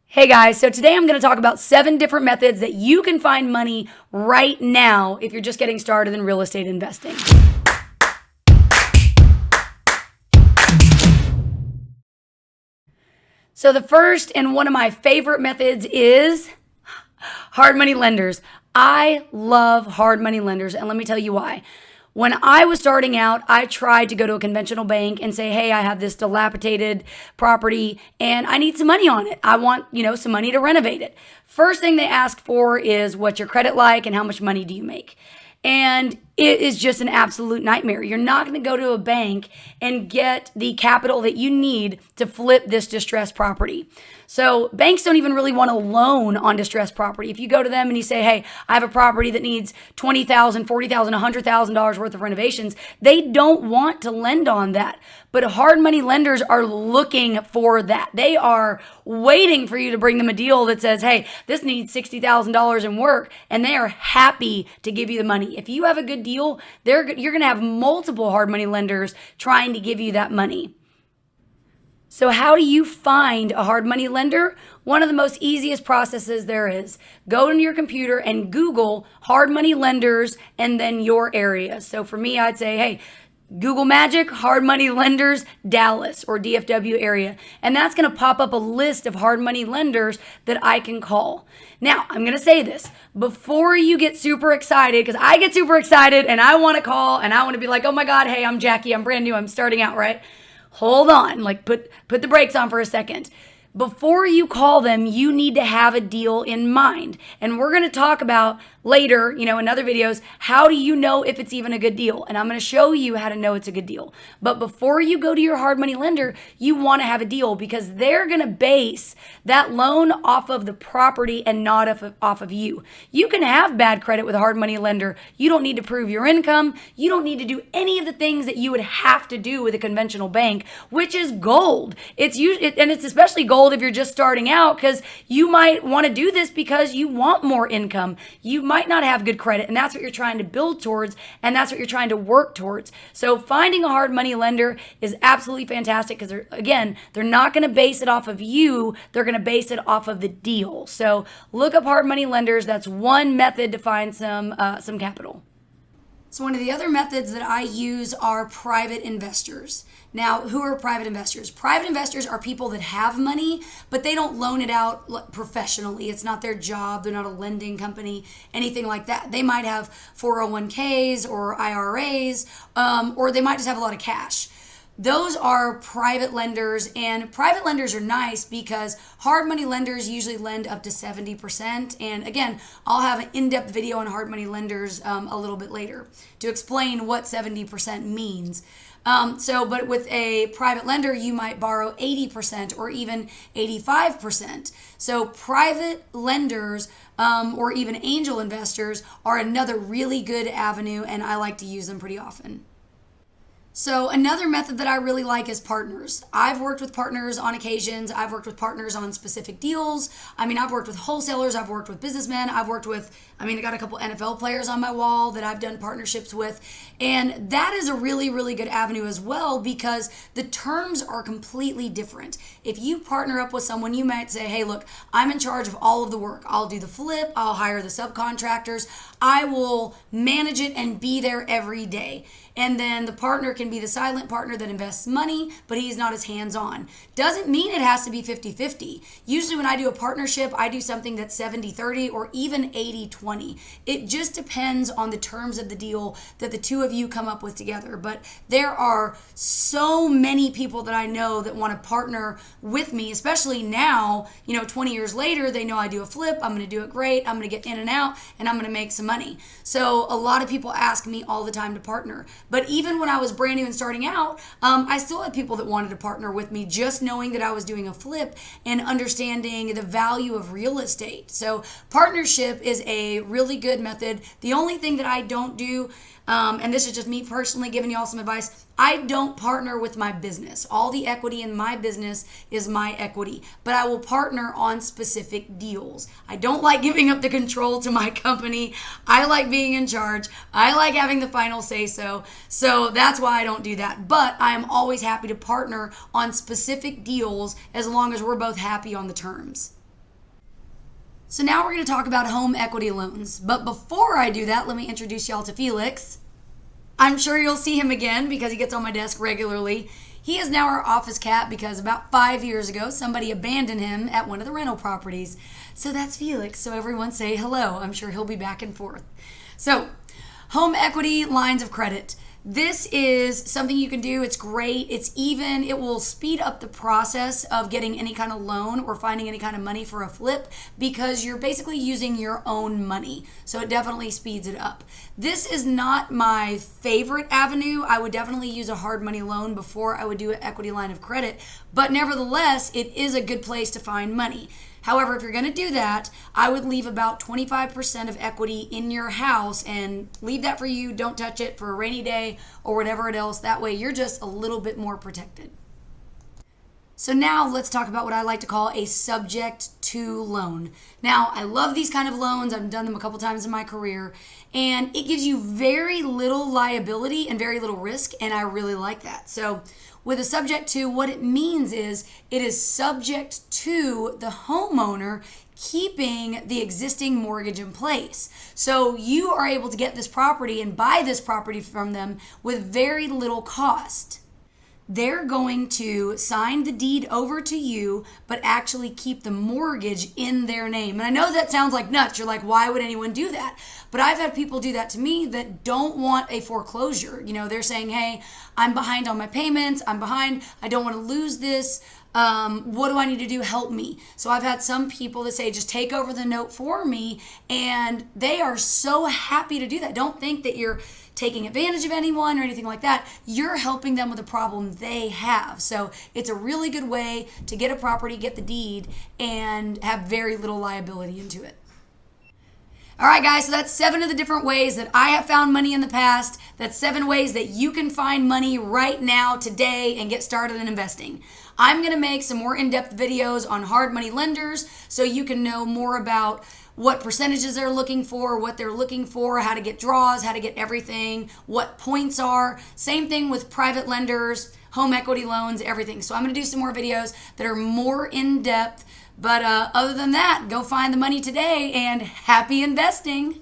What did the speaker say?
Hey guys, so today I'm going to talk about 7 different methods that you can find money right now if you're just getting started in real estate investing. So the first and one of my favorite methods is hard money lenders. I love hard money lenders, and let me tell you why. When I was starting out, I tried to go to a conventional bank and say, hey, I have this dilapidated property and I need some money on it. I want, some money to renovate it. First thing they ask for is what's your credit like and how much money do you make? And it is just an absolute nightmare. You're not going to go to a bank and get the capital that you need to flip this distressed property. So banks don't even really want a loan on distressed property. If you go to them and you say, hey, I have a property that needs $20,000, $40,000, $100,000 worth of renovations, they don't want to lend on that. But hard money lenders are looking for that. They are waiting for you to bring them a deal that says, hey, this needs $60,000 in work, and they are happy to give you the money. If you have a good deal, you're going to have multiple hard money lenders trying to give you that money. So how do you find a hard money lender? One of the most easiest processes there is. Go into your computer and Google hard money lenders and then your area. So for me, I'd say, hey, Google Magic, hard money lenders, Dallas or DFW area. And that's going to pop up a list of hard money lenders that I can call. Now, I'm going to say this before you get super excited, because I get super excited and I want to call and I want to be like, oh my God, hey, I'm Jackie. I'm brand new. I'm starting out, right? Hold on, put the brakes on for a second. Before you call them, you need to have a deal in mind. And we're going to talk about later, in other videos, how do you know if it's even a good deal? And I'm going to show you how to know it's a good deal. But before you go to your hard money lender, you want to have a deal because they're going to base that loan off of the property and not off of you. You can have bad credit with a hard money lender. You don't need to prove your income. You don't need to do any of the things that you would have to do with a conventional bank, which is gold. It's especially gold if you're just starting out, because you might want to do this because you want more income. You might not have good credit, and that's what you're trying to build towards, and that's what you're trying to work towards. So finding a hard money lender is absolutely fantastic because they're not going to base it off of you. They're going to base it off of the deal. So look up hard money lenders. That's one method to find some capital. So one of the other methods that I use are private investors. Now, who are private investors? Private investors are people that have money, but they don't loan it out professionally. It's not their job. They're not a lending company, anything like that. They might have 401ks or IRAs, or they might just have a lot of cash. Those are private lenders, and private lenders are nice because hard money lenders usually lend up to 70%. And again, I'll have an in-depth video on hard money lenders a little bit later to explain what 70% means. But with a private lender, you might borrow 80% or even 85%. So private lenders or even angel investors are another really good avenue, and I like to use them pretty often. So another method that I really like is partners. I've worked with partners on occasions. I've worked with partners on specific deals. I've worked with wholesalers. I've worked with businessmen. I got a couple NFL players on my wall that I've done partnerships with. And that is a really, really good avenue as well because the terms are completely different. If you partner up with someone, you might say, hey, look, I'm in charge of all of the work. I'll do the flip. I'll hire the subcontractors. I will manage it and be there every day. And then the partner can be the silent partner that invests money, but he's not as hands-on. Doesn't mean it has to be 50-50. Usually when I do a partnership, I do something that's 70-30 or even 80-20. It just depends on the terms of the deal that the two of you come up with together. But there are so many people that I know that want to partner with me, especially now, 20 years later, they know I do a flip, I'm going to do it great, I'm going to get in and out, and I'm going to make some money. So a lot of people ask me all the time to partner. But even when I was brand new and starting out, I still had people that wanted to partner with me just knowing that I was doing a flip and understanding the value of real estate. So partnership is a really good method. The only thing that I don't do, and this is just me personally giving you all some advice, I don't partner with my business. All the equity in my business is my equity, but I will partner on specific deals. I don't like giving up the control to my company. I like being in charge. I like having the final say so. So that's why I don't do that. But I am always happy to partner on specific deals as long as we're both happy on the terms. So now we're going to talk about home equity loans. But before I do that, let me introduce y'all to Felix. I'm sure you'll see him again because he gets on my desk regularly. He is now our office cat because about 5 years ago, somebody abandoned him at one of the rental properties. So that's Felix. So everyone say hello. I'm sure he'll be back and forth. So, home equity lines of credit. This is something you can do. It's great. It will speed up the process of getting any kind of loan or finding any kind of money for a flip because you're basically using your own money. So it definitely speeds it up. This is not my favorite avenue. I would definitely use a hard money loan before I would do an equity line of credit. But nevertheless, it is a good place to find money. However, if you're going to do that, I would leave about 25% of equity in your house and leave that for you. Don't touch it for a rainy day or whatever else. That way you're just a little bit more protected. So now let's talk about what I like to call a subject to loan. Now, I love these kind of loans. I've done them a couple times in my career, and it gives you very little liability and very little risk, and I really like that. So with a subject to, what it means is it is subject to the homeowner keeping the existing mortgage in place. So you are able to get this property and buy this property from them with very little cost. They're going to sign the deed over to you, but actually keep the mortgage in their name. And I know that sounds like nuts. You're like, why would anyone do that? But I've had people do that to me that don't want a foreclosure. They're saying, hey, I'm behind on my payments. I'm behind. I don't want to lose this. What do I need to do? Help me. So I've had some people that say, just take over the note for me. And they are so happy to do that. Don't think that you're taking advantage of anyone or anything like that. You're helping them with a problem they have. So it's a really good way to get a property, get the deed, and have very little liability into it. All right, guys, so that's 7 of the different ways that I have found money in the past. That's 7 ways that you can find money right now, today, and get started in investing. I'm going to make some more in-depth videos on hard money lenders so you can know more about what percentages they're looking for, what they're looking for, how to get draws, how to get everything, what points are. Same thing with private lenders, home equity loans, everything. So I'm going to do some more videos that are more in-depth. But other than that, go find the money today and happy investing.